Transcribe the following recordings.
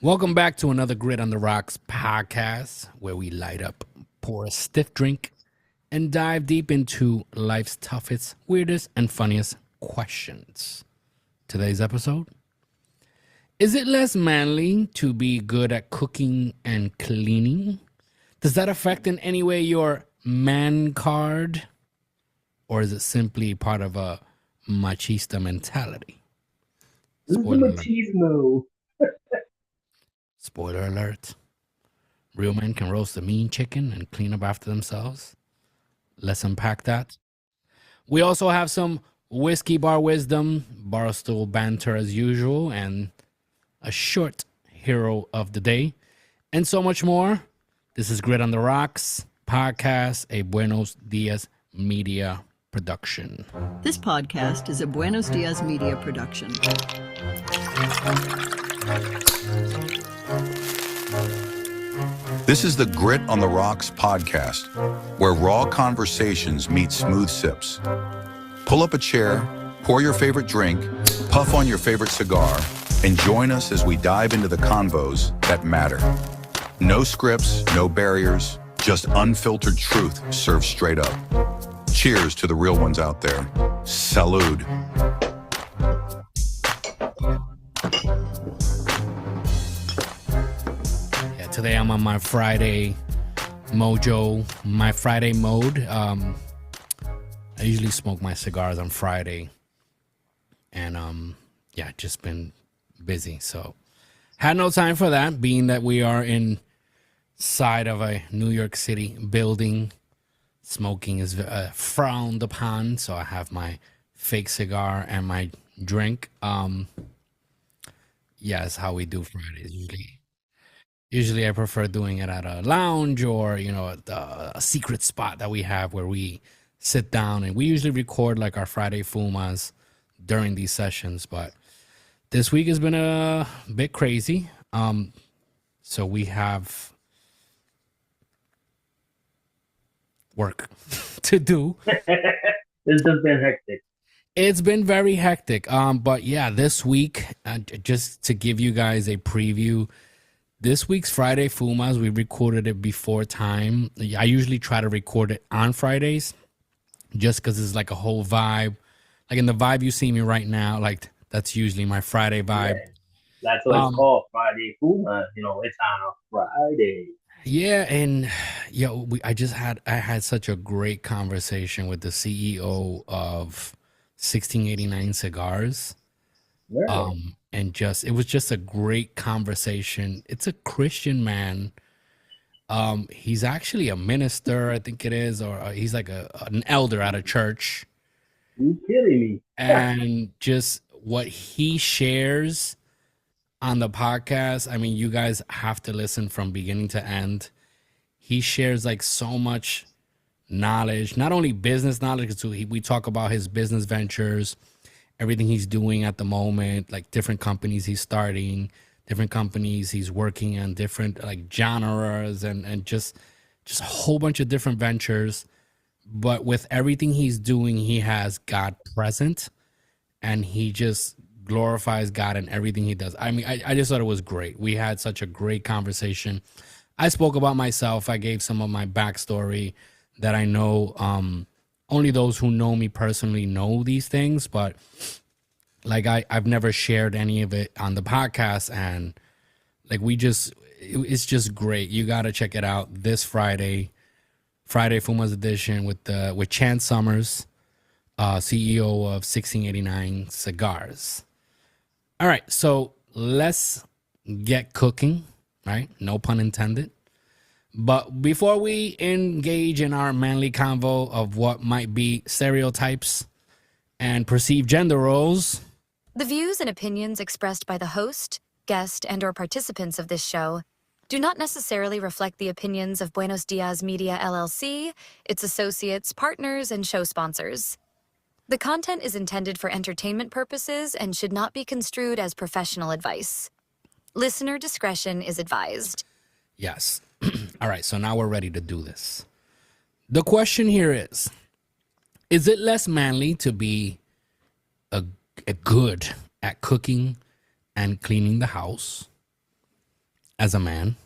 Welcome back to another Grit on the Rocks podcast where we light up, pour a stiff drink, and dive deep into life's toughest, weirdest, and funniest questions. Today's episode: is it less manly to be good at cooking and cleaning? Does that affect in any way your man card? Or is it simply part of a machista mentality? Spoiler alert. Machismo. Spoiler alert. Real men can roast a mean chicken and clean up after themselves. Let's unpack that. We also have some whiskey bar wisdom, barstool banter as usual, and a short hero of the day, and so much more. This is Grit on the Rocks podcast, a Buenos Dias Media production. This podcast is a Buenos Dias Media production. This is the Grit on the Rocks podcast, where raw conversations meet smooth sips. Pull up a chair, pour your favorite drink, puff on your favorite cigar, and join us as we dive into the convos that matter. No scripts, no barriers, just unfiltered truth served straight up. Cheers to the real ones out there. Salud. Today I'm on my Friday mojo, my Friday mode. I usually smoke my cigars on Friday, and just been busy, so had no time for that. Being that we are inside of a New York City building, smoking is frowned upon, so I have my fake cigar and my drink. It's how we do Fridays usually. Usually I prefer doing it at a lounge or, a secret spot that we have where we sit down, and we usually record like our Friday Fumas during these sessions. But this week has been a bit crazy. So we have work to do. This has been hectic. It's been very hectic. But yeah, this week, just to give you guys a preview, this week's Friday Fumas, we recorded it before time. I usually try to record it on Fridays just because it's like a whole vibe. Like in the vibe you see me right now, like that's usually my Friday vibe. Yeah, that's what it's called, Friday Fumas. It's on a Friday. Yeah, and I had such a great conversation with the CEO of 1689 Cigars. Yeah. And it was just a great conversation. It's a Christian man. He's actually a minister, I think it is, or he's like an elder at a church. You kidding me? And just what he shares on the podcast, I mean, you guys have to listen from beginning to end. He shares like so much knowledge, not only business knowledge, we talk about his business ventures, everything he's doing at the moment, like different companies he's starting, different companies he's working on, different like genres, and just a whole bunch of different ventures. But with everything he's doing, he has God present, and he just glorifies God in everything he does. I mean, I just thought it was great. We had such a great conversation. I spoke about myself. I gave some of my backstory that I know only those who know me personally know these things, but like I've never shared any of it on the podcast, and like it's just great. You got to check it out this Friday Fumas Edition with Chance Summers, CEO of 1689 Cigars. All right, so let's get cooking, right? No pun intended. But before we engage in our manly convo of what might be stereotypes and perceived gender roles. The views and opinions expressed by the host, guest, and/or participants of this show do not necessarily reflect the opinions of Buenos Dias Media LLC, its associates, partners, and show sponsors. The content is intended for entertainment purposes and should not be construed as professional advice. Listener discretion is advised. Yes. All right, so now we're ready to do this. The question here is it less manly to be a good at cooking and cleaning the house? as a man.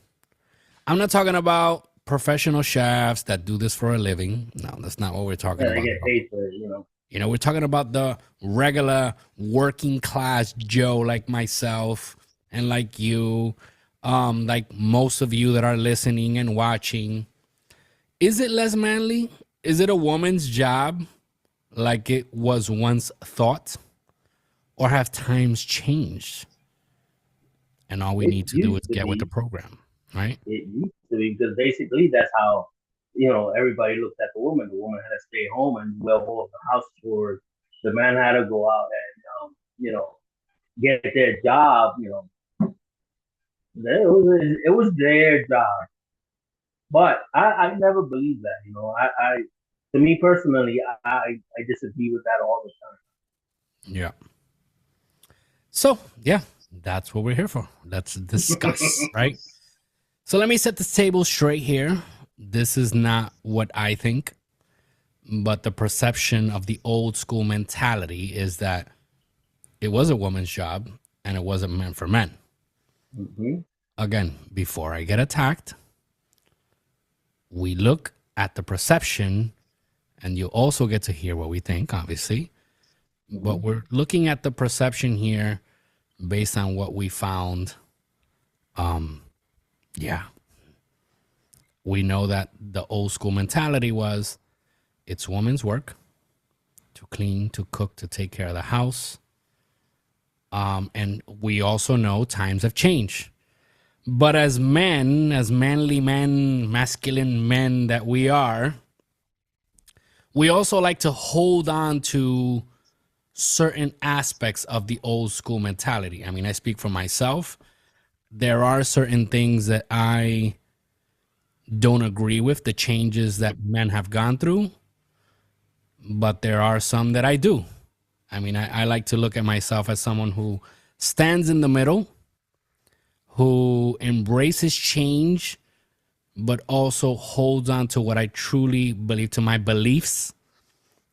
I'm not talking about professional chefs that do this for a living. No, that's not what we're talking Yeah, they about. get paid for it, you know. You know, we're talking about the regular working class Joe like myself and like you, like most of you that are listening and watching. Is it less manly? Is it a woman's job like it was once thought? Or have times changed? And all we It need to do is used to get with the be. program, right? It used to be because basically that's how, you know, everybody looked at the woman. The woman had to stay home and do all of the house chores. The man had to go out and, you know, get their job. You know, it was their job. But I never believed that. You know, to me personally, I disagree with that all the time. Yeah. So, yeah, that's what we're here for. Let's discuss, right? So let me set the table straight here. This is not what I think, but the perception of the old school mentality is that it was a woman's job and it wasn't meant for men. Mm-hmm. Again, before I get attacked, we look at the perception, and you also get to hear what we think, obviously. Mm-hmm. But we're looking at the perception here based on what we found. Yeah. We know that the old school mentality was it's woman's work to clean, to cook, to take care of the house. And we also know times have changed. But as men, as manly men, masculine men that we are, we also like to hold on to certain aspects of the old school mentality. I mean, I speak for myself. There are certain things that I don't agree with, the changes that men have gone through, but there are some that I do. I mean, I like to look at myself as someone who stands in the middle, who embraces change, but also holds on to what I truly believe, to my beliefs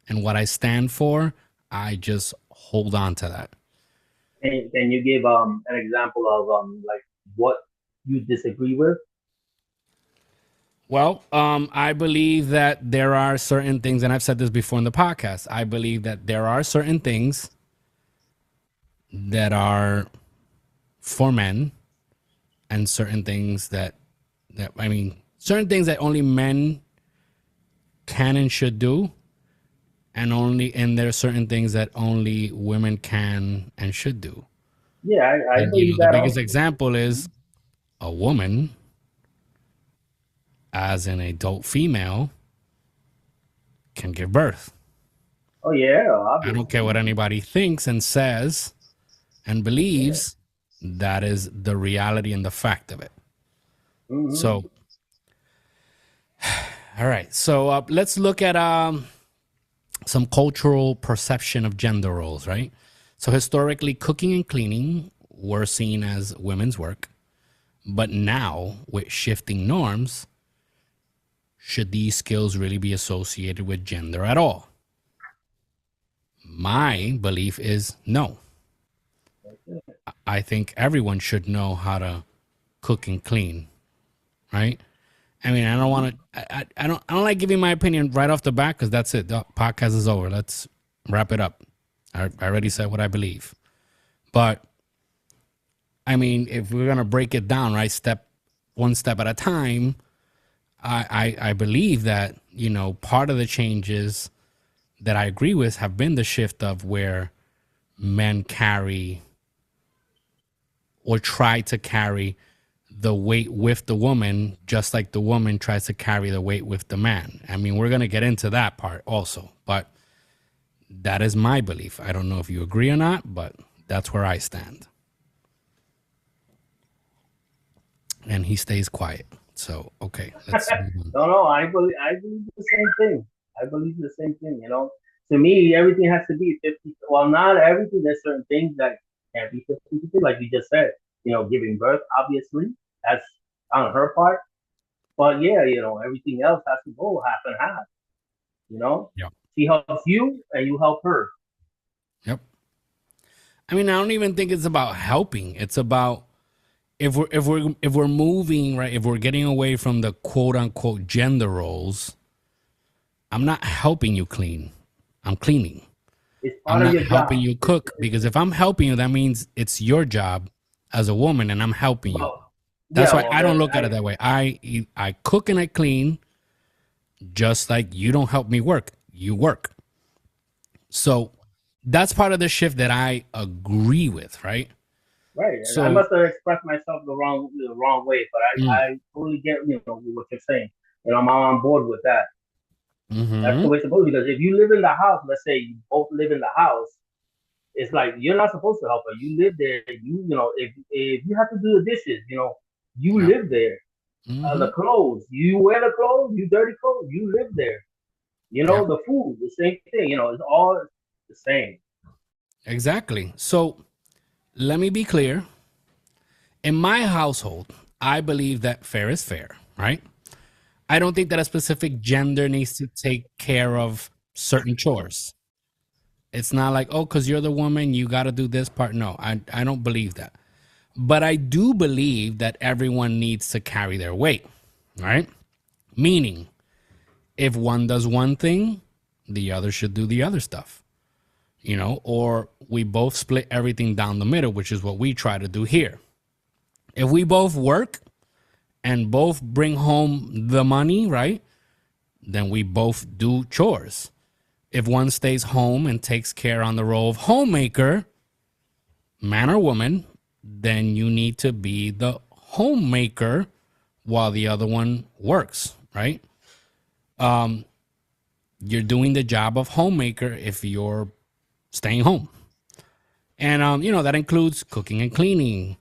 and what I stand for. I just hold on to that. Can you give an example of like what you disagree with? Well, I believe that there are certain things, and I've said this before in the podcast. I believe that there are certain things that are for men, and certain things that certain things that only men can and should do, and there are certain things that only women can and should do. Yeah, I And believe the that biggest also. example is a woman, as an adult female, can give birth. Oh yeah, I obviously. don't care what anybody thinks and says and believes. That is the reality and the fact of it. Mm-hmm. So, all right. So let's look at some cultural perception of gender roles, right? So historically, cooking and cleaning were seen as women's work. But now, with shifting norms, should these skills really be associated with gender at all? My belief is no. I think everyone should know how to cook and clean, right? I mean, I don't want to. I don't like giving my opinion right off the bat because that's it. The podcast is over. Let's wrap it up. I already said what I believe, but I mean, if we're gonna break it down, right, one step at a time, I believe that, you know, part of the changes that I agree with have been the shift of where men carry or try to carry the weight with the woman, just like the woman tries to carry the weight with the man. I mean, we're going to get into that part also, but that is my belief. I don't know if you agree or not, but that's where I stand. And he stays quiet. So, okay, let's move on. No, I believe the same thing. I believe the same thing, you know. To me, everything has to be 50. Well, not everything. There's certain things that can't be 50, like you just said. You know, giving birth, obviously, that's on her part. But yeah, you know, everything else has to go half and half. You know, Yep. She helps you and you help her. Yep. I mean, I don't even think it's about helping. It's about if we're moving, right, if we're getting away from the quote unquote gender roles, I'm not helping you clean. I'm cleaning. It's I'm part of not your helping job. you cook, because if I'm helping you, that means it's your job as a woman and I'm helping you. Well, That's yeah, why well, I don't then look at it that way. I cook and I clean, just like you don't help me work. You work. So that's part of the shift that I agree with, right? right. And I So must have expressed myself the wrong way, but mm, I totally get what you're saying. And I'm on board with that. That's hmm the way it's supposed to be. Because if you live in the house, let's say you both live in the house, it's like you're not supposed to help her. You live there. If you have to do the dishes, you yeah, live there. hmm The clothes, you wear the clothes, you dirty clothes, you live there. yeah, The food, the same thing. It's all the same. exactly. So let me be clear. In my household, I believe that fair is fair, right? I don't think that a specific gender needs to take care of certain chores. It's not like, oh, because you're the woman, you got to do this part. No, I don't believe that. But I do believe that everyone needs to carry their weight, right? Meaning, if one does one thing, the other should do the other stuff, or we both split everything down the middle, which is what we try to do here. If we both work and both bring home the money, right? Then we both do chores. If one stays home and takes care on the role of homemaker, man or woman, then you need to be the homemaker while the other one works, right? You're doing the job of homemaker if you're staying home. And, that includes cooking and cleaning.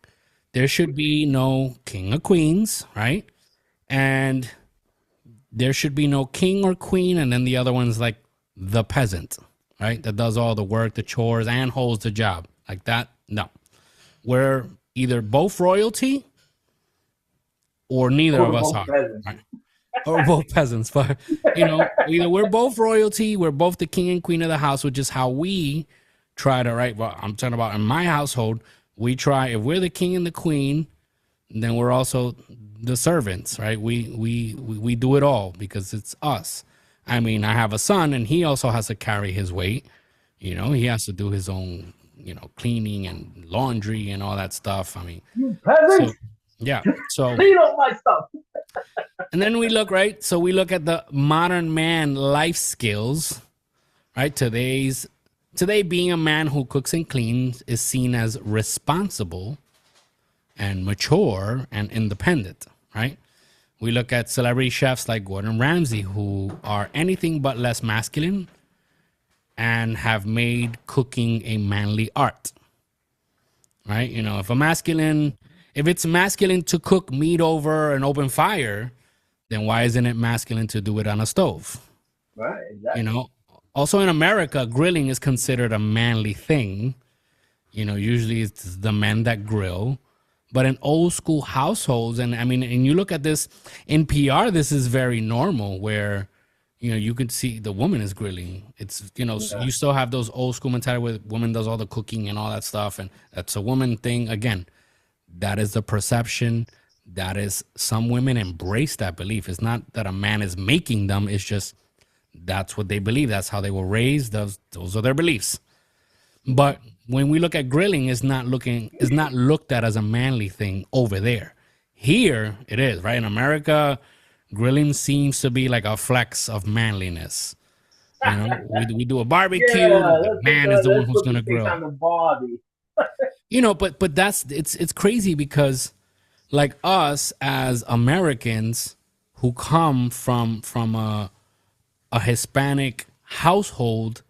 There should be no king or queens, right? And there should be no king or queen. And then the other one's like the peasant, right? That does all the work, the chores, and holds the job. Like that, no. We're either both royalty or neither of us Both are. present. Right? Or both peasants. But, either we're both royalty, we're both the king and queen of the house, which is how we try to, right? Well, I'm talking about in my household, we try, if we're the king and the queen, then we're also the servants, right? We do it all because it's us. I mean, I have a son and he also has to carry his weight. He has to do his own, cleaning and laundry and all that stuff. I mean, You peasants, so yeah. So, clean up my stuff. and then we look, right? So we look at the modern man life skills, right? Today being a man who cooks and cleans is seen as responsible and mature and independent, right? We look at celebrity chefs like Gordon Ramsay, who are anything but less masculine and have made cooking a manly art, right? If it's masculine to cook meat over an open fire, then why isn't it masculine to do it on a stove? Right, exactly. Also in America, grilling is considered a manly thing. Usually it's the men that grill. But in old school households, and you look at this in PR, this is very normal where, you could see the woman is grilling. It's, you still have those old school mentality where the woman does all the cooking and all that stuff. And that's a woman thing. Again, that is the perception. That is, some women embrace that belief. It's not that a man is making them. It's just, that's what they believe. That's how they were raised. Those are their beliefs. But when we look at grilling, it's not looked at as a manly thing over there. Here it is, right? In America, grilling seems to be like a flex of manliness. We do a barbecue. The man is the one who's gonna grill. On the body. But it's crazy because, like, us as Americans who come from a Hispanic household,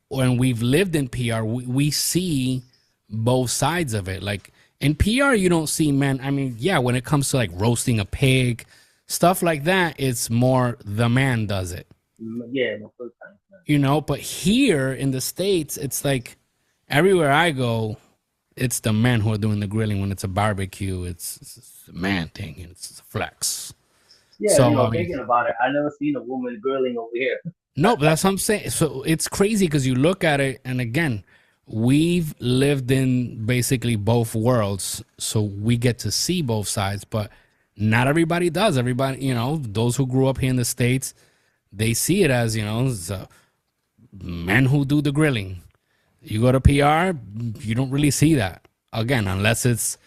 when we've lived in PR, we see both sides of it. Like in PR, you don't see men. When it comes to like roasting a pig, stuff like that, it's more the man does it. Yeah, most of the time. But here in the States, it's like everywhere I go, it's the men who are doing the grilling. When it's a barbecue, it's a man thing and it's a flex. Yeah, So, thinking about it, I never seen a woman grilling over here. No, but that's what I'm saying. So it's crazy because you look at it, and again, we've lived in basically both worlds, so we get to see both sides, but not everybody does. Everybody, those who grew up here in the States, they see it as, the men who do the grilling. You go to PR, you don't really see that. Again, unless it's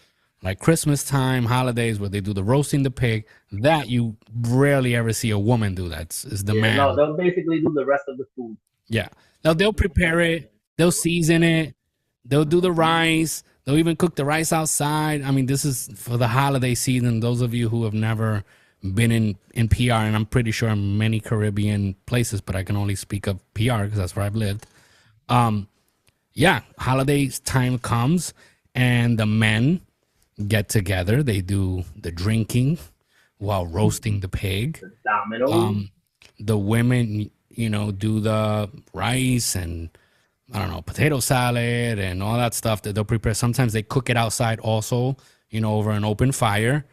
like Christmas time, holidays, where they do the roasting the pig, that you rarely ever see a woman do that. It's the man. No, they'll basically do the rest of the food. Yeah. Now, they'll prepare it. They'll season it. They'll do the rice. They'll even cook the rice outside. I mean, this is for the holiday season. Those of you who have never been in PR, and I'm pretty sure in many Caribbean places, but I can only speak of PR because that's where I've lived. Yeah, holiday time comes, and the men get together. They do the drinking while roasting the pig. The domino. The women, do the rice and, I don't know, potato salad and all that stuff that they'll prepare. Sometimes they cook it outside also, over an open fire.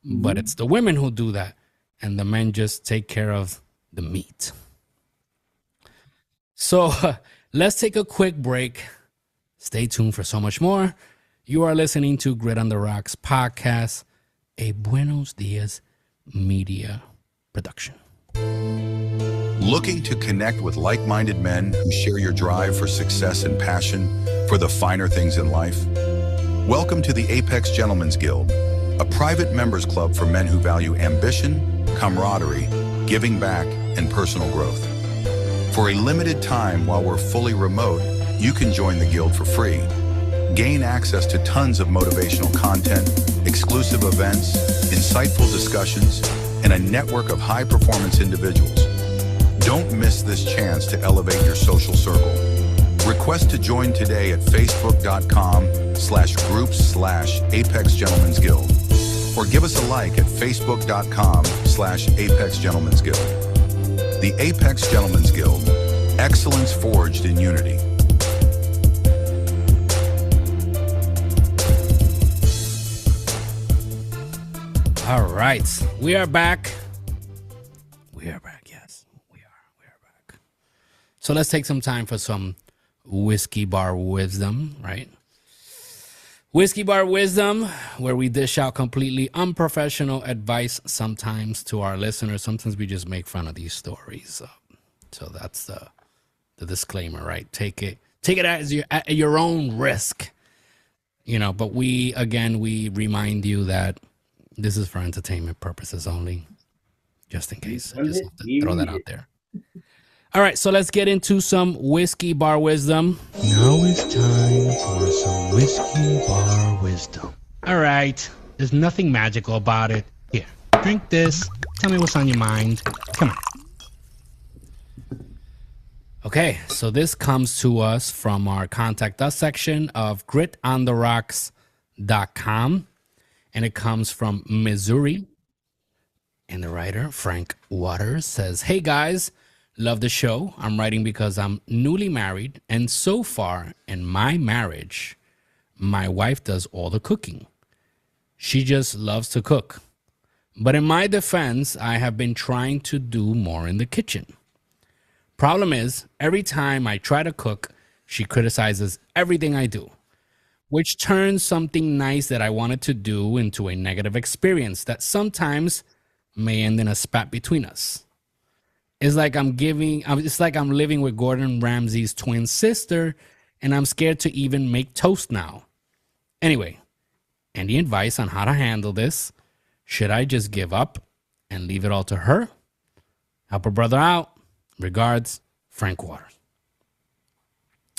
But it's the women who do that. And the men just take care of the meat. So let's take a quick break. Stay tuned for so much more. You are listening to Grit on the Rocks podcast, a Buenos Dias media production. Looking to connect with like-minded men who share your drive for success and passion for the finer things in life? Welcome to the Apex Gentlemen's Guild, a private members club for men who value ambition, camaraderie, giving back, and personal growth. For a limited time while we're fully remote, you can join the guild for free. Gain access to tons of motivational content, exclusive events, insightful discussions, and a network of high-performance individuals. Don't miss this chance to elevate your social circle. Request to join today at facebook.com/groups/Apex Gentlemen's Guild, or give us a like at facebook.com/Apex Gentlemen's Guild. The Apex Gentlemen's Guild, excellence forged in unity. All right, we are back. We are back, yes. We are back. So let's take some time for some whiskey bar wisdom, right? Whiskey bar wisdom, where we dish out completely unprofessional advice sometimes to our listeners. Sometimes we just make fun of these stories. So that's the disclaimer, right? Take it as at your own risk, But we remind you that this is for entertainment purposes only, just in case. I just have to throw that out there. All right, so let's get into some whiskey bar wisdom. Now it's time for some whiskey bar wisdom. All right, there's nothing magical about it. Here, drink this. Tell me what's on your mind. Come on. Okay, so this comes to us from our Contact Us section of gritontherocks.com. And it comes from Missouri. And the writer, Frank Waters, says, "Hey guys, love the show. I'm writing because I'm newly married. And so far in my marriage, my wife does all the cooking. She just loves to cook. But in my defense, I have been trying to do more in the kitchen. Problem is, every time I try to cook, she criticizes everything I do, which turns something nice that I wanted to do into a negative experience that sometimes may end in a spat between us. It's like I'm living with Gordon Ramsay's twin sister, and I'm scared to even make toast now. Anyway, any advice on how to handle this? Should I just give up and leave it all to her? Help a brother out. Regards, Frank Waters."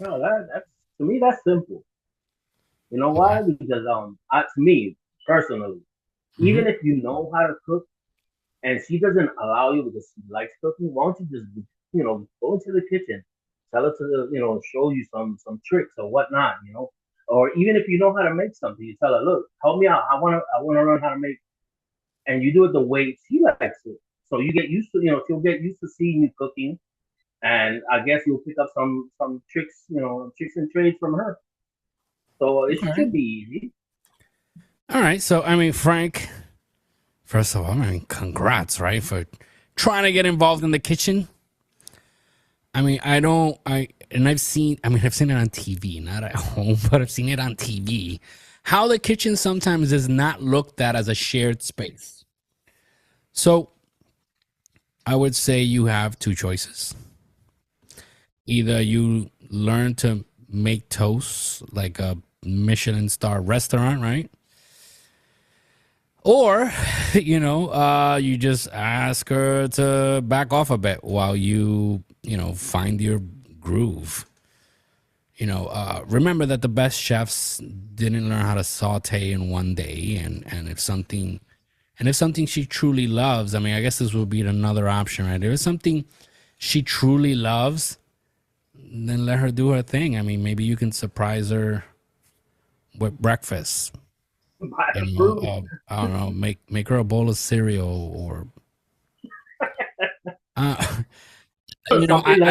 No, that's to me that's simple. You know why? Because to me personally, even if you know how to cook, and she doesn't allow you because she likes cooking, why don't you just go into the kitchen, tell her to show you some tricks or whatnot, or even if you know how to make something, you tell her, look, help me out. I wanna learn how to make, and you do it the way she likes it. So you get used to she'll get used to seeing you cooking, and I guess you'll pick up some tricks, tricks and trades from her. So it should be easy. All right. So, Frank, first of all, congrats, right, for trying to get involved in the kitchen. and I've seen it on TV, not at home, but I've seen it on TV, how the kitchen sometimes is not looked at as a shared space. So I would say you have two choices. Either you learn to make toast like a Michelin star restaurant, right? Or, you just ask her to back off a bit while you find your groove. Remember that the best chefs didn't learn how to saute in one day, and if something she truly loves, I mean, I guess this would be another option, right? If it's something she truly loves, then let her do her thing. I mean, maybe you can surprise her with breakfast. I don't know, make her a bowl of cereal, or I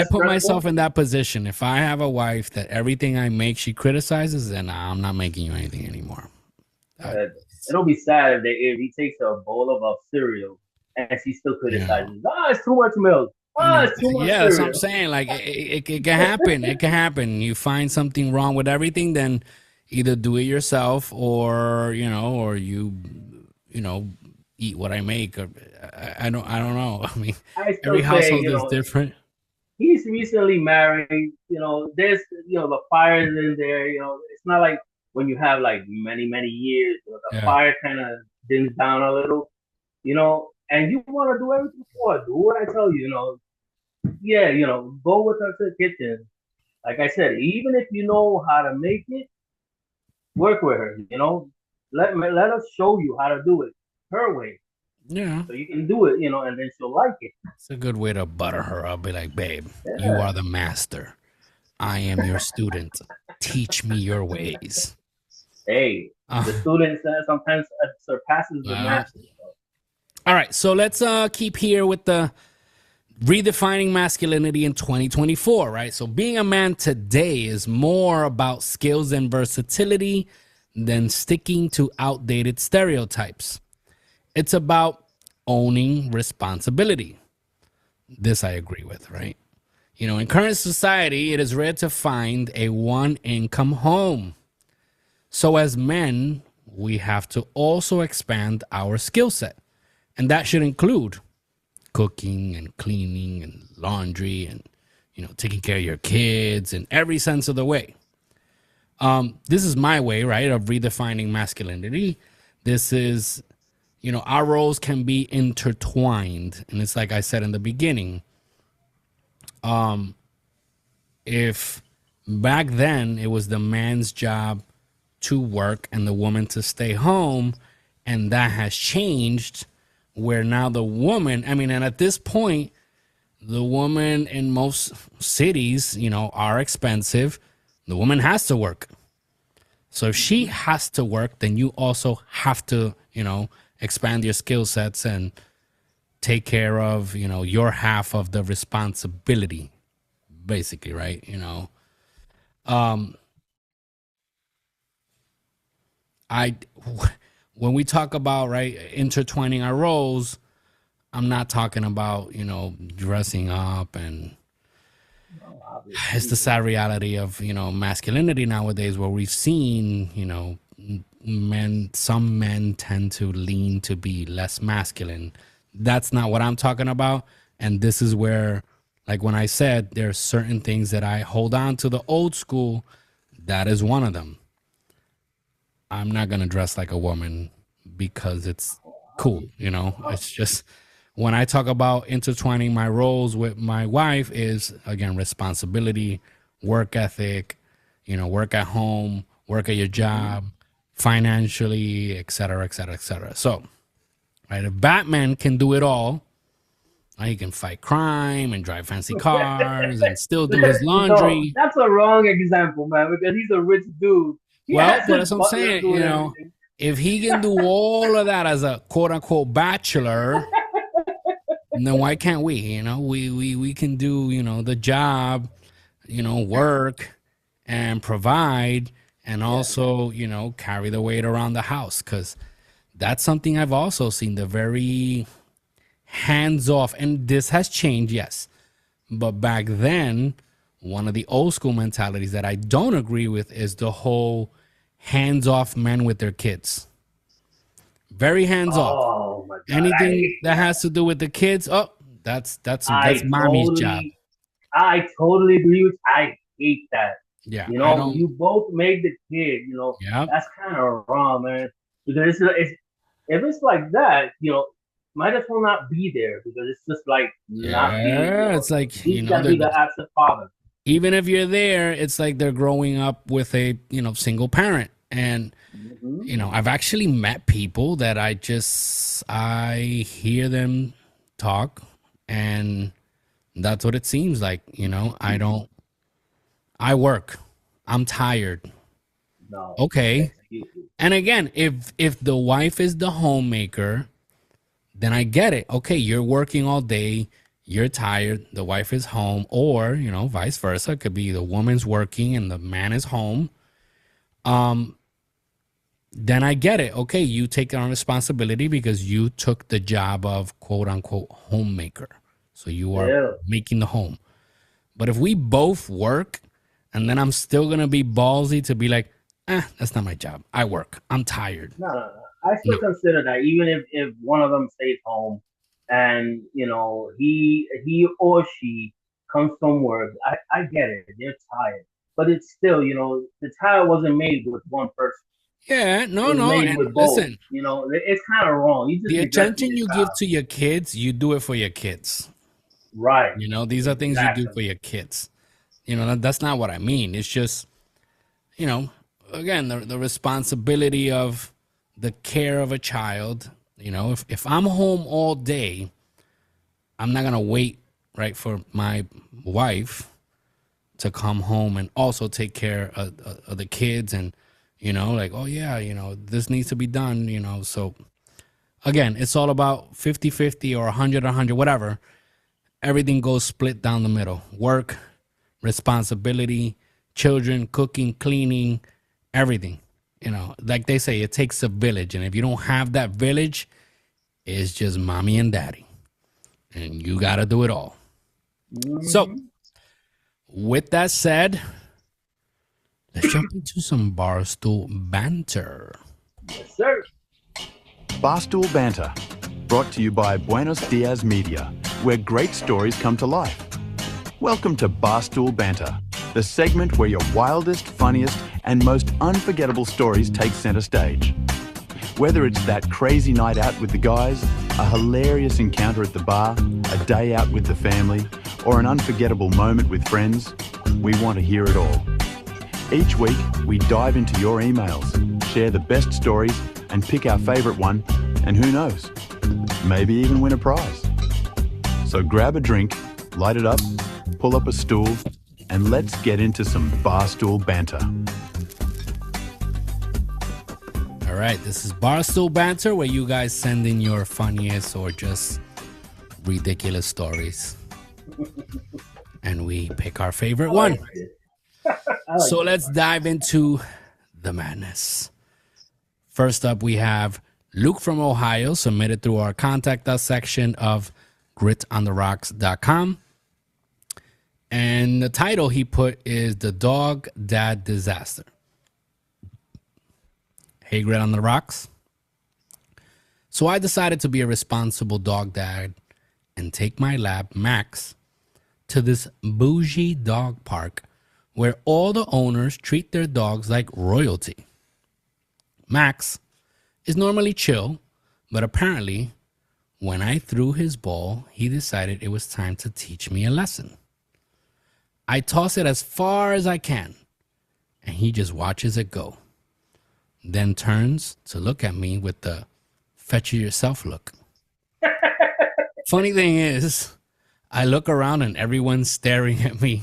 put myself in that position. If I have a wife that everything I make she criticizes, then I'm not making you anything anymore. It'll be sad if he takes a bowl of cereal and she still criticizes. It's too much milk. It's too much cereal. That's what I'm saying. Like it can happen. It can happen. You find something wrong with everything, then either do it yourself, or you eat what I make. Or I don't know. I mean, every household is different. He's recently married. There's the fires in there. It's not like when you have like many years. The fire kind of dims down a little. And you want to do everything for her. Do what I tell you. Go with her to the kitchen. Like I said, even if you know how to make it, work with her, let us show you how to do it her way. Yeah. So you can do it, and then she'll like it. It's a good way to butter her up. Be like, babe, you are the master. I am your student. Teach me your ways. Hey, the student sometimes surpasses the master. All right, so let's keep here with the redefining masculinity in 2024, right? So being a man today is more about skills and versatility than sticking to outdated stereotypes. It's about owning responsibility. This I agree with, right? In current society, it is rare to find a one-income home. So as men, we have to also expand our skill set. And that should include cooking and cleaning and laundry and, taking care of your kids in every sense of the way. This is my way, right, of redefining masculinity. This is, our roles can be intertwined. And it's like I said in the beginning. If back then it was the man's job to work and the woman to stay home, and that has changed, where now the woman, and at this point, the woman in most cities, are expensive. The woman has to work. So if she has to work, then you also have to, expand your skill sets and take care of, your half of the responsibility, basically, right? When we talk about, right, intertwining our roles, I'm not talking about, dressing up, and it's the sad reality of, masculinity nowadays, where we've seen, some men tend to lean to be less masculine. That's not what I'm talking about. And this is where, like when I said, there are certain things that I hold on to the old school. That is one of them. I'm not going to dress like a woman because it's cool. It's just, when I talk about intertwining my roles with my wife, is again, responsibility, work ethic, work at home, work at your job, financially, et cetera, et cetera, et cetera. So, right, if Batman can do it all, he can fight crime and drive fancy cars and still do his laundry. No, that's a wrong example, man, because he's a rich dude. But that's what I'm saying, if he can do all of that as a quote unquote bachelor, then why can't we? We can do, the job, work and provide, and also, carry the weight around the house. Because that's something I've also seen, the very hands off. And this has changed, yes. But back then, one of the old school mentalities that I don't agree with is the whole hands-off men with their kids. Very hands-off. Oh my God, I Anything hate that has to do with the kids, oh, that's I mommy's job. I totally agree with. I hate that. Yeah, You I know, don't. you both made the kid. You know, Yeah, that's kind of wrong, man. Because it's if it's like that, you know, might as well not be there because it's just like not being. You yeah. know, It's like, he's gotta be the absent father. even if you're there, it's like they're growing up with a single parent. And I've actually met people that I hear them talk, and that's what it seems like. I work, I'm tired. No. Okay. Excuses. And again, if the wife is the homemaker, then I get it. Okay, you're working all day, you're tired, the wife is home, or vice versa. It could be the woman's working and the man is home. Then I get it. Okay, you take on responsibility because you took the job of quote unquote homemaker. So you are making the home. But if we both work and then I'm still going to be ballsy to be like, that's not my job. I work. I'm tired. No. I still consider that even if one of them stays home and he or she comes from work, I get it. They're tired. But it's still, the child wasn't made with one person. Yeah, no. Made And with both. listen, It's kind of wrong. You just the attention neglecting you your give child. to your kids, you do it for your kids. Right. These are things you do for your kids. That's not what I mean. It's just, again, the responsibility of the care of a child. If I'm home all day, I'm not going to wait, right, for my wife to come home and also take care of the kids and, like, oh, yeah, this needs to be done, So, again, it's all about 50-50 or 100-100, whatever. Everything goes split down the middle. Work, responsibility, children, cooking, cleaning, everything. Like they say, it takes a village. And if you don't have that village, it's just mommy and daddy. And you got to do it all. So, with that said, let's jump into some Barstool banter. Yes, sir. Barstool Banter, brought to you by Buenos Dias Media, where great stories come to life. Welcome to Barstool Banter, the segment where your wildest, funniest, and most unforgettable stories take center stage. Whether it's that crazy night out with the guys, a hilarious encounter at the bar, a day out with the family, or an unforgettable moment with friends, we want to hear it all. Each week, we dive into your emails, share the best stories, and pick our favorite one, and who knows, maybe even win a prize. So grab a drink, light it up, pull up a stool, and let's get into some Barstool Banter. All right, this is Barstool Banter, where you guys send in your funniest or just ridiculous stories. And we pick our favorite one. So let's dive into the madness. First up, we have Luke from Ohio, submitted through our Contact Us section of gritontheRocks.com. And the title he put is The Dog Dad Disaster. Hey, Grit on the Rocks. So I decided to be a responsible dog dad and take my lab, Max, to this bougie dog park where all the owners treat their dogs like royalty. Max is normally chill, but apparently when I threw his ball, he decided it was time to teach me a lesson. I toss it as far as I can, and he just watches it go. Then turns to look at me with the fetch it yourself look. Funny thing is, I look around and everyone's staring at me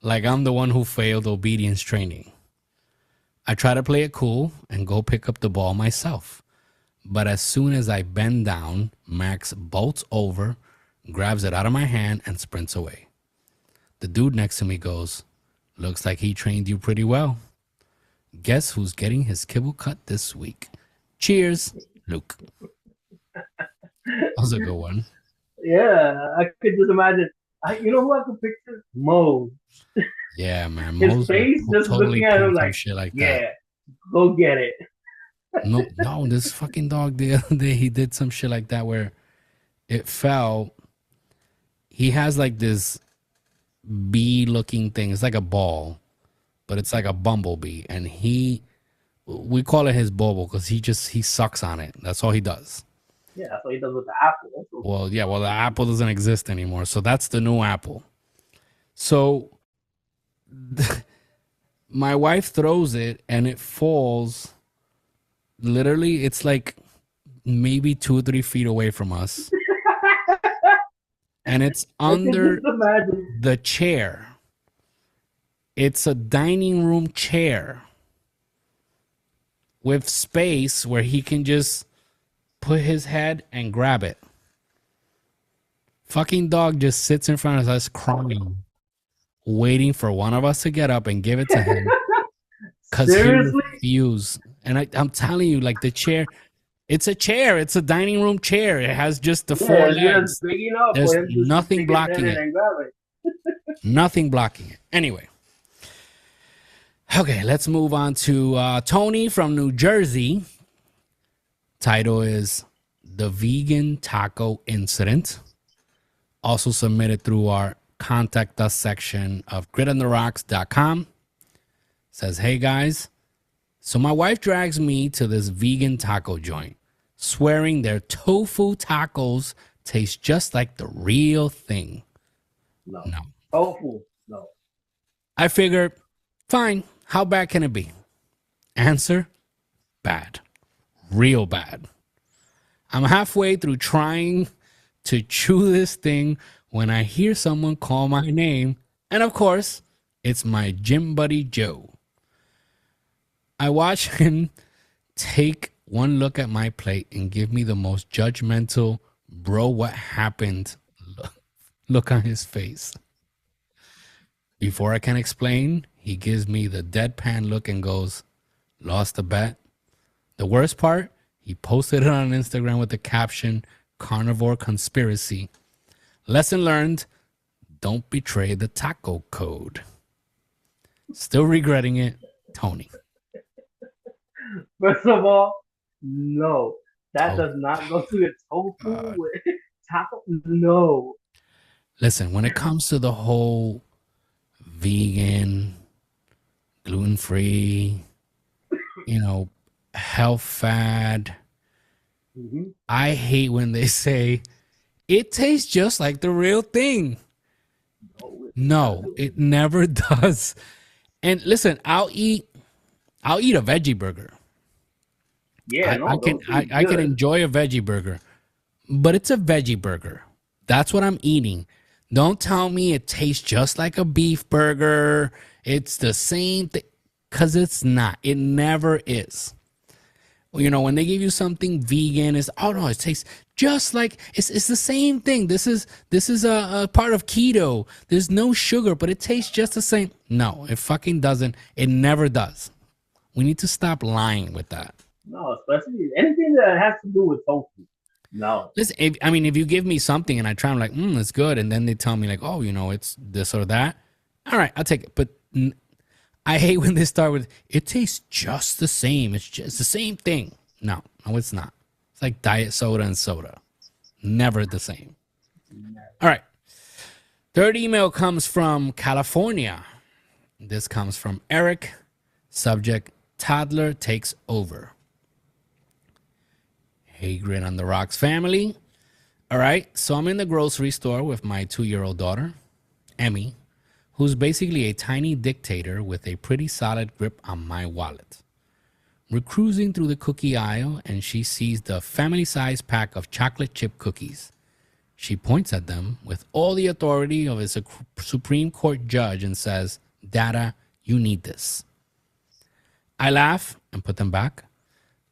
like I'm the one who failed obedience training. I try to play it cool and go pick up the ball myself. But as soon as I bend down, Max bolts over, grabs it out of my hand, and sprints away. The dude next to me goes, "Looks like he trained you pretty well. Guess who's getting his kibble cut this week? Cheers, Luke." That was a good one. Yeah, I could just imagine. You know who I could picture? Mo. Yeah, man. His Mose face just totally looking at him pulled some like, shit like yeah, that. go get it. No, this fucking dog the other day, he did some shit like that where it fell. He has like this bee looking thing. It's like a ball, but it's like a bumblebee. And we call it his bobo because he sucks on it. That's all he does. Yeah, that's what he does with the apple. Well, yeah, the apple doesn't exist anymore. So that's the new apple. So my wife throws it and it falls. Literally, it's like maybe 2 or 3 feet away from us. And it's under the chair. It's a dining room chair with space where he can just put his head and grab it. Fucking dog just sits in front of us crying, waiting for one of us to get up and give it to him. Because he refused. And I'm telling you, like the chair, it's a chair. It's a dining room chair. It has just the 4 legs. There's nothing blocking it. Nothing blocking it. Anyway. Okay, let's move on to Tony from New Jersey. Title is The Vegan Taco Incident. Also submitted through our Contact Us section of gritontheRocks.com. Says, hey guys, so my wife drags me to this vegan taco joint, swearing their tofu tacos taste just like the real thing. No. Tofu, no. I figured, fine, how bad can it be? Answer, bad. Real bad. I'm halfway through trying to chew this thing when I hear someone call my name, and of course, it's my gym buddy Joe. I watch him take one look at my plate and give me the most judgmental, bro, what happened look on his face. Before I can explain, he gives me the deadpan look and goes, lost the bet. The worst part, he posted it on Instagram with the caption, Carnivore Conspiracy. Lesson learned, don't betray the taco code. Still regretting it, Tony. First of all, no. That does not go to the tofu with taco. No. Listen, when it comes to the whole vegan, gluten-free, health fad, I hate when they say it tastes just like the real thing. No, it never does. And listen, I'll eat a veggie burger. Yeah, I can enjoy a veggie burger, but it's a veggie burger. That's what I'm eating. Don't tell me it tastes just like a beef burger. It's the same thing, because it's not. It never is. When they give you something vegan, it tastes just like it's the same thing. This is a part of keto. There's no sugar, but it tastes just the same. No, it fucking doesn't. It never does. We need to stop lying with that. No, especially anything that has to do with tofu. No. Listen, if you give me something and I try, I'm like, it's good, and then they tell me like, oh, it's this or that. All right, I'll take it. But I hate when they start with, it tastes just the same. It's just the same thing. No, it's not. It's like diet soda and soda. Never the same. All right. Third email comes from California. This comes from Eric. Subject, toddler takes over. Hey, Grit on the Rocks family. All right, so I'm in the grocery store with my 2-year-old daughter, Emmy, who's basically a tiny dictator with a pretty solid grip on my wallet. We're cruising through the cookie aisle and she sees the family-sized pack of chocolate chip cookies. She points at them with all the authority of a Supreme Court judge and says, Dada, you need this. I laugh and put them back,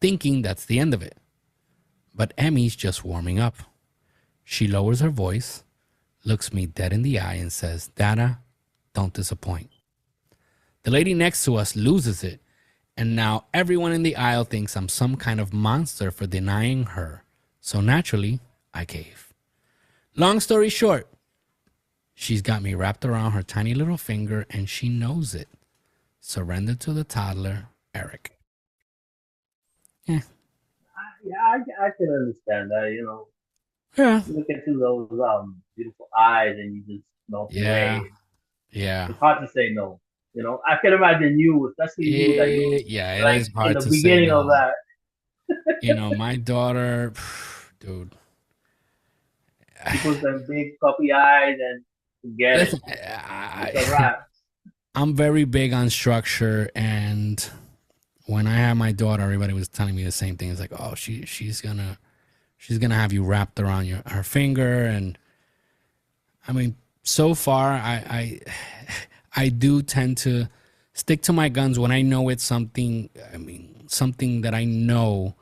thinking that's the end of it. But Emmy's just warming up. She lowers her voice, looks me dead in the eye and says, Dada, don't disappoint. The lady next to us loses it, and now everyone in the aisle thinks I'm some kind of monster for denying her. So naturally, I gave. Long story short, She's got me wrapped around her tiny little finger, and she knows it. Surrender to the toddler, Eric. Yeah. I can understand that. Yeah. You look into those beautiful eyes, and you just Yeah. hey, Yeah. it's hard to say no. I can imagine you, especially you, that you Yeah, it like is in hard the to say beginning of no. that. My daughter, dude. She puts them big puppy eyes and forget it. Listen, It's a wrap. I'm very big on structure, and when I had my daughter, everybody was telling me the same thing. It's like, oh, she's gonna have you wrapped around her finger, and I mean, so far, I do tend to stick to my guns when I know it's something. I mean, something that I know.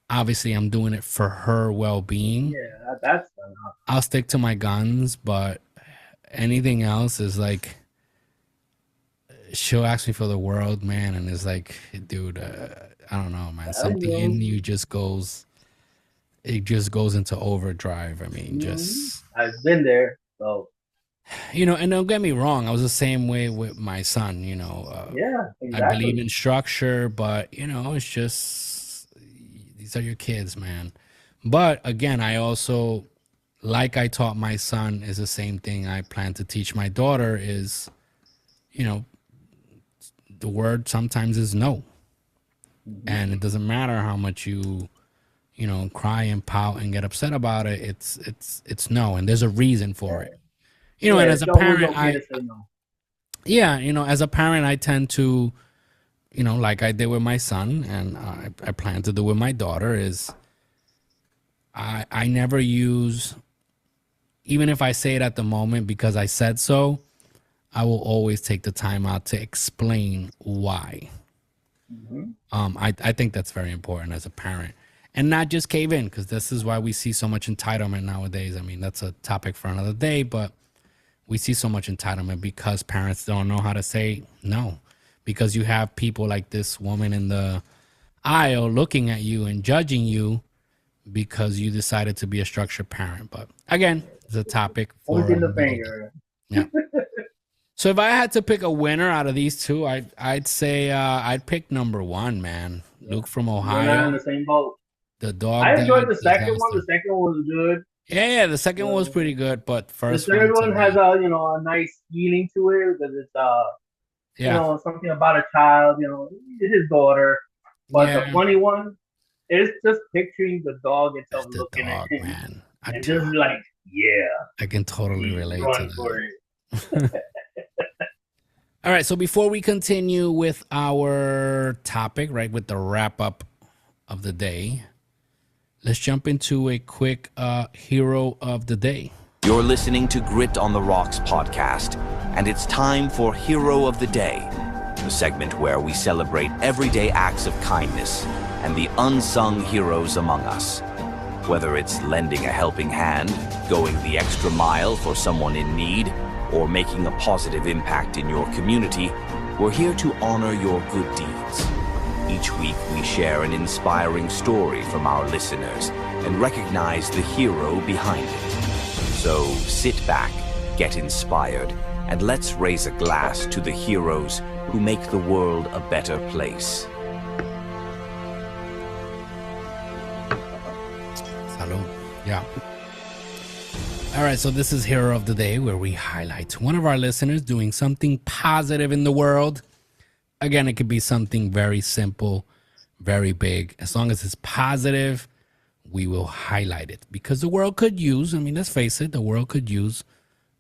Obviously, I'm doing it for her well-being. Yeah, that's enough. I'll stick to my guns, but anything else is like, she'll ask me for the world, man, and it's like, dude, I don't know, man. Something in you just goes into overdrive. I mean, just I've been there, so and don't get me wrong, I was the same way with my son. yeah, exactly. I believe in structure, but it's just, these are your kids, man. But again, I also, like I taught my son, is the same thing I plan to teach my daughter is, the word sometimes is no. And it doesn't matter how much you cry and pout and get upset about it. It's no. And there's a reason for it. And as a parent, as a parent, I tend to, like I did with my son, and I plan to do with my daughter, is I never use, even if I say it at the moment because I said so, I will always take the time out to explain why. I think that's very important as a parent, and not just cave in, because this is why we see so much entitlement nowadays. I mean, that's a topic for another day, but we see so much entitlement because parents don't know how to say no, because you have people like this woman in the aisle looking at you and judging you because you decided to be a structured parent. But again, it's a topic for pointing the finger. Yeah. So if I had to pick a winner out of these two, I'd say I'd pick number one, man. Luke from Ohio. We're not in the same boat. The dog. I enjoyed the second one. The second one was good. Yeah, the second one was pretty good, but first the third one has a nice feeling to it, because it's something about a child, it's his daughter. But the funny one is just picturing the dog itself looking at him, man. And just like, I can totally relate to that. All right, so before we continue with our topic, right, with the wrap up of the day, let's jump into a quick hero of the day. You're listening to Grit on the Rocks podcast, and it's time for Hero of the Day, the segment where we celebrate everyday acts of kindness and the unsung heroes among us. Whether it's lending a helping hand, going the extra mile for someone in need, or making a positive impact in your community, we're here to honor your good deeds. Each week we share an inspiring story from our listeners and recognize the hero behind it. So sit back, get inspired, and let's raise a glass to the heroes who make the world a better place. Salud. Yeah. All right, so this is Hero of the Day, where we highlight one of our listeners doing something positive in the world. Again, it could be something very simple, very big. As long as it's positive, we will highlight it, because the world could use, let's face it, the world could use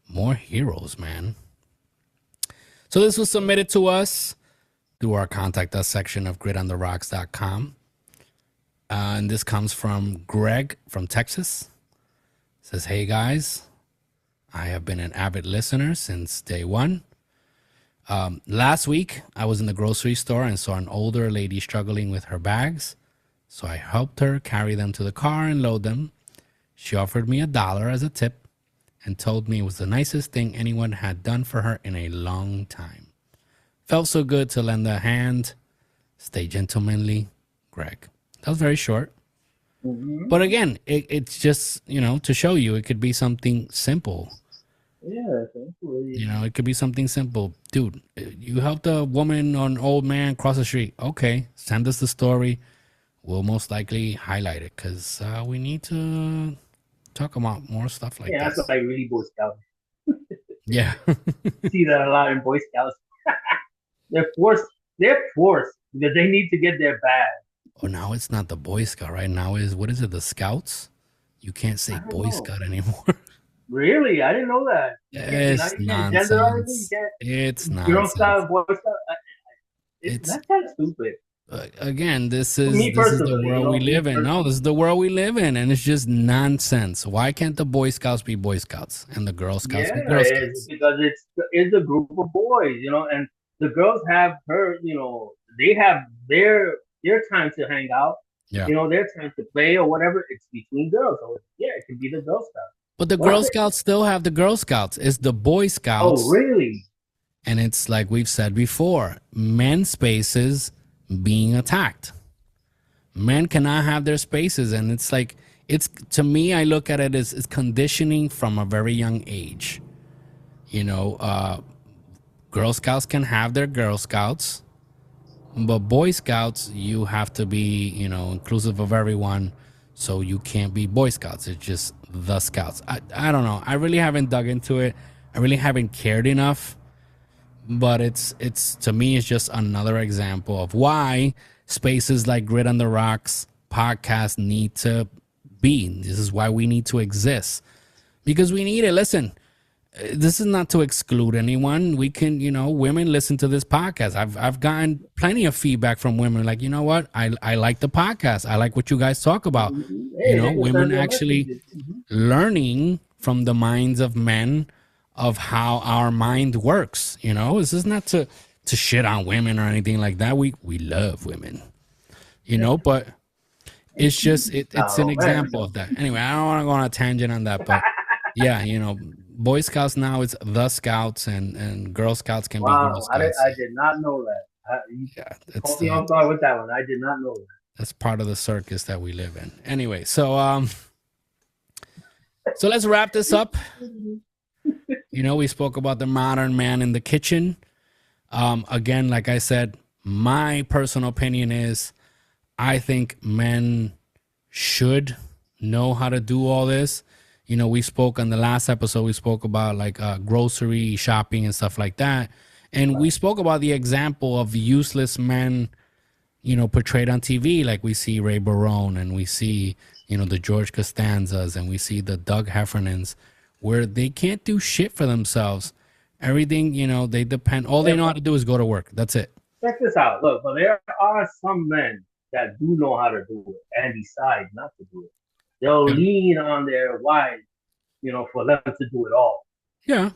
more heroes, man. So this was submitted to us through our Contact Us section of gritontheRocks.com. And this comes from Greg from Texas. Says, hey guys, I have been an avid listener since day one. Last week, I was in the grocery store and saw an older lady struggling with her bags. So I helped her carry them to the car and load them. She offered me $1 as a tip and told me it was the nicest thing anyone had done for her in a long time. Felt so good to lend a hand. Stay gentlemanly, Greg. That was very short. But again, it's just, to show you it could be something simple. Yeah, thankfully. You know, it could be something simple. Dude, you helped a woman or an old man cross the street. Okay, send us the story. We'll most likely highlight it because we need to talk about more stuff like Yeah, this. that's like really Boy Scouts. Yeah. See that a lot in Boy Scouts. They're forced. They're forced because they need to get their badge. Oh, now it's not the Boy Scout, right? Now is, what is it, the Scouts? You can't say I don't Boy know. Scout anymore. Really? I didn't know that. It's You can't genderize it. You nonsense. can't It's Girl nonsense. Scout, Boy Scout. It's That's kind of stupid. again, this For is me this is the personally, world we me live in. No, this is the world we live in, and it's just nonsense. Why can't the Boy Scouts be Boy Scouts and the Girl Scouts be Yeah, Girl it's Scouts? because it's a group of boys, and the girls have they have their time to hang out, Yeah. their time to play or whatever. It's between girls, so yeah, it could be the Girl Scouts. But the Girl Scouts still have the Girl Scouts. It's the Boy Scouts. Oh, really? And it's like we've said before, men's spaces being attacked. Men cannot have their spaces. And it's like, to me, I look at it as it's conditioning from a very young age. Girl Scouts can have their Girl Scouts, but Boy Scouts, you have to be, inclusive of everyone. So you can't be Boy Scouts. It's just the Scouts. I don't know. I really haven't dug into it. I really haven't cared enough. But it's to me, it's just another example of why spaces like Grit on the Rocks podcast need to be. This is why we need to exist. Because we need it. Listen, this is not to exclude anyone. We can, women listen to this podcast. I've gotten plenty of feedback from women like, you know what? I like the podcast. I like what you guys talk about. Hey, Women actually learning from the minds of men of how our mind works. This is not to shit on women or anything like that. We love women, but it's just it's an example of that. Anyway, I don't want to go on a tangent on that, but yeah, Boy Scouts now is the Scouts and Girl Scouts can be Girl Scouts. I did not know that. Yeah, caught me off guard with that one. I did not know that. That's part of the circus that we live in. Anyway, so let's wrap this up. We spoke about the modern man in the kitchen. Again, like I said, my personal opinion is I think men should know how to do all this. We spoke on the last episode, we spoke about like grocery shopping and stuff like that. And we spoke about the example of useless men, portrayed on TV. Like we see Ray Barone and we see, the George Costanzas and we see the Doug Heffernans, where they can't do shit for themselves. Everything, they depend. All they know how to do is go to work. That's it. Check this out. Look, but there are some men that do know how to do it and decide not to do it. They'll lean on their wives, for them to do it all. Yeah.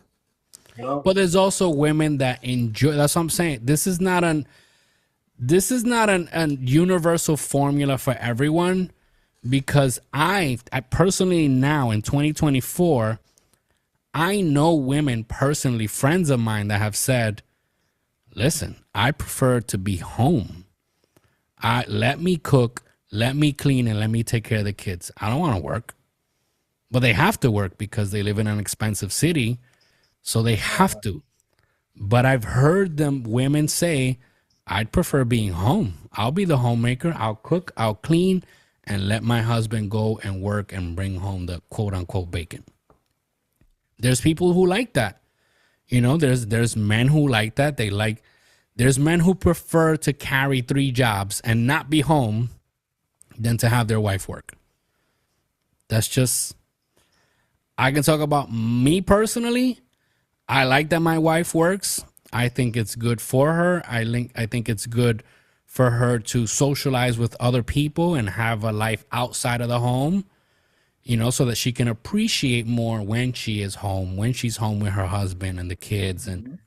But there's also women that enjoy. That's what I'm saying. This is not an universal formula for everyone, because I personally now in 2024, I know women personally, friends of mine that have said, listen, I prefer to be home. Let me cook, let me clean, and let me take care of the kids. I don't want to work. But they have to work because they live in an expensive city, so they have to. But I've heard women say, I'd prefer being home. I'll be the homemaker. I'll cook, I'll clean, and let my husband go and work and bring home the quote-unquote bacon. There's people who like that. There's men who like that. There's men who prefer to carry 3 jobs and not be home than to have their wife work. That's just, I can talk about me personally. I like that my wife works. I think it's good for her. I think it's good for her to socialize with other people and have a life outside of the home, so that she can appreciate more when she is home, when she's home with her husband and the kids. And,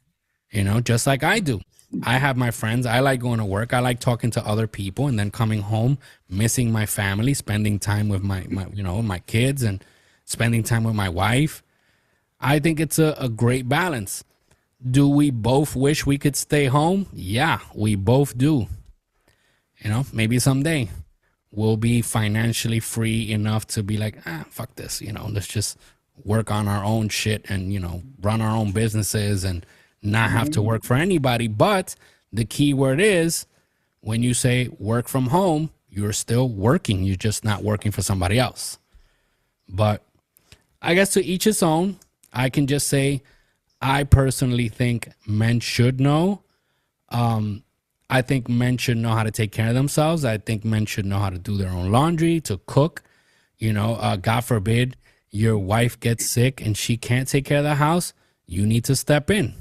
just like I do. I have my friends. I like going to work. I like talking to other people and then coming home, missing my family, spending time with my kids and spending time with my wife. I think it's a great balance. Do we both wish we could stay home? Yeah, we both do. Maybe someday we'll be financially free enough to be like, fuck this, let's just work on our own shit and, you know, run our own businesses and not have to work for anybody. But the key word is when you say work from home, you're still working. You're just not working for somebody else. But I guess to each his own. I can just say I personally think men should know. I think men should know how to take care of themselves. I think men should know how to do their own laundry, to cook. You know, God forbid your wife gets sick and she can't take care of the house. You need to step in.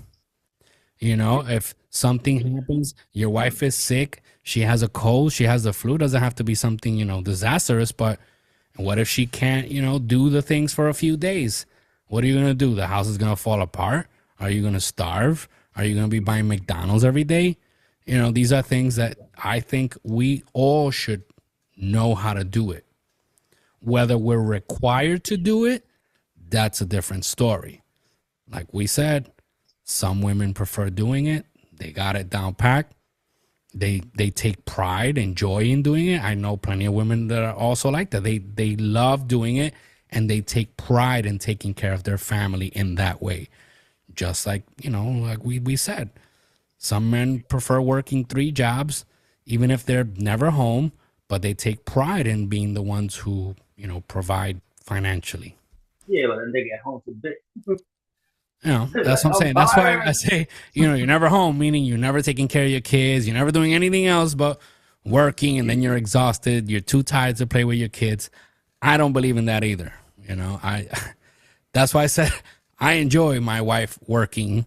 You know, if something happens, your wife is sick, she has a cold, she has the flu, doesn't have to be something, you know, disastrous, but what if she can't, you know, do the things for a few days? What are you going to do? The house is going to fall apart? Are you going to starve? Are you going to be buying McDonald's every day? You know, these are things that I think we all should know how to do it. Whether we're required to do it, that's a different story. Like we said, some women prefer doing it. They got it down packed. They take pride and joy in doing it. I know plenty of women that are also like that. They love doing it and they take pride in taking care of their family in that way. Just like, you know, like we said, some men prefer working 3 jobs, even if they're never home, but they take pride in being the ones who, you know, provide financially. Yeah, but then they get home to bed. You know, that's what I'm saying. That's why I say, you know, you're never home, meaning you're never taking care of your kids. You're never doing anything else but working, and then you're exhausted. You're too tired to play with your kids. I don't believe in that either. You know, that's why I said I enjoy my wife working,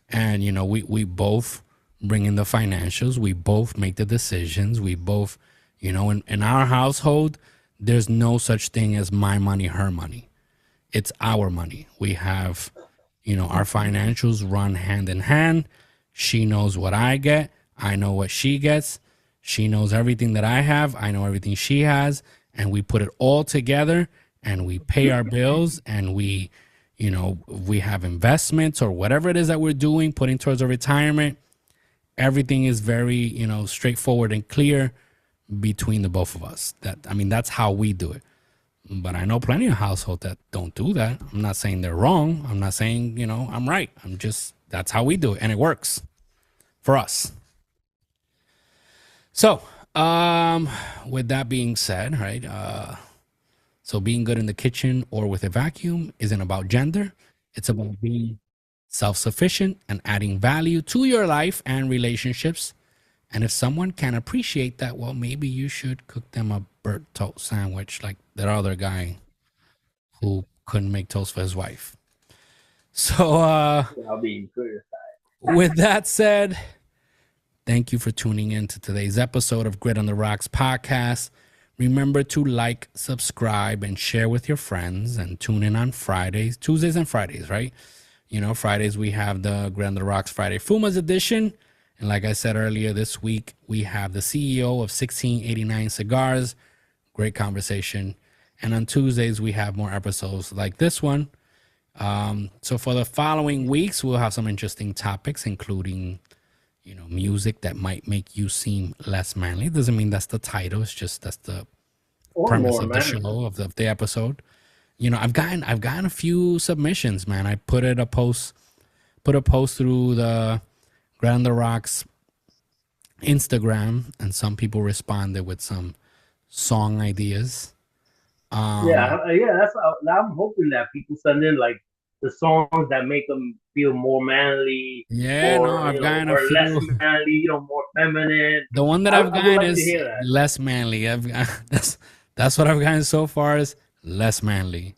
and, you know, we both bring in the financials. We both make the decisions. We both, you know, in our household, there's no such thing as my money, her money. It's our money. We have, you know, our financials run hand in hand. She knows what I get. I know what she gets. She knows everything that I have. I know everything she has. And we put it all together and we pay our bills, and we, you know, we have investments or whatever it is that we're doing, putting towards a retirement. Everything is very, you know, straightforward and clear between the both of us. That's how we do it. But I know plenty of households that don't do that. I'm not saying they're wrong. I'm not saying, you know, I'm right. I'm just, that's how we do it. And it works for us. So, with that being said, right, so being good in the kitchen or with a vacuum isn't about gender. It's about being self-sufficient and adding value to your life and relationships. And if someone can appreciate that, well, maybe you should cook them a burnt toast sandwich like that other guy who couldn't make toast for his wife. So, I'll be criticized. With that said, thank you for tuning in to today's episode of Grit on the Rocks podcast. Remember to like, subscribe, and share with your friends, and tune in on Fridays, Tuesdays and Fridays, right? You know, Fridays we have the Grit on the Rocks Friday Fumas Edition. And like I said earlier, this week we have the CEO of 1689 Cigars. Great conversation. And on Tuesdays we have more episodes like this one. So for the following weeks, we'll have some interesting topics, including, you know, music that might make you seem less manly. It doesn't mean that's the title. It's just that's the premise of the show, of the episode. You know, I've gotten a few submissions, man. I put a post through the Grit on the Rocks Instagram, and some people responded with some song ideas. That's. I'm hoping that people send in like the songs that make them feel more manly. Yeah, more, no, I've gotten a few. Less manly, you know, more feminine. The one that I've gotten is less manly. That's what I've gotten so far, is less manly.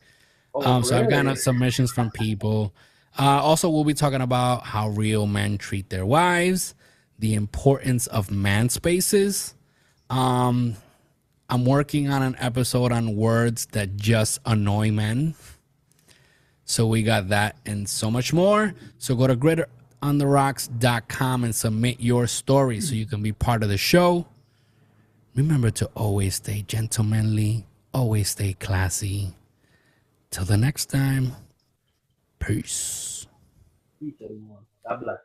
So I've gotten submissions from people. Also, we'll be talking about how real men treat their wives, the importance of man spaces. I'm working on an episode on words that just annoy men. So we got that and so much more. So go to gritontheRocks.com and submit your story so you can be part of the show. Remember to always stay gentlemanly, always stay classy. Till the next time, peace. Peace, everyone. God bless.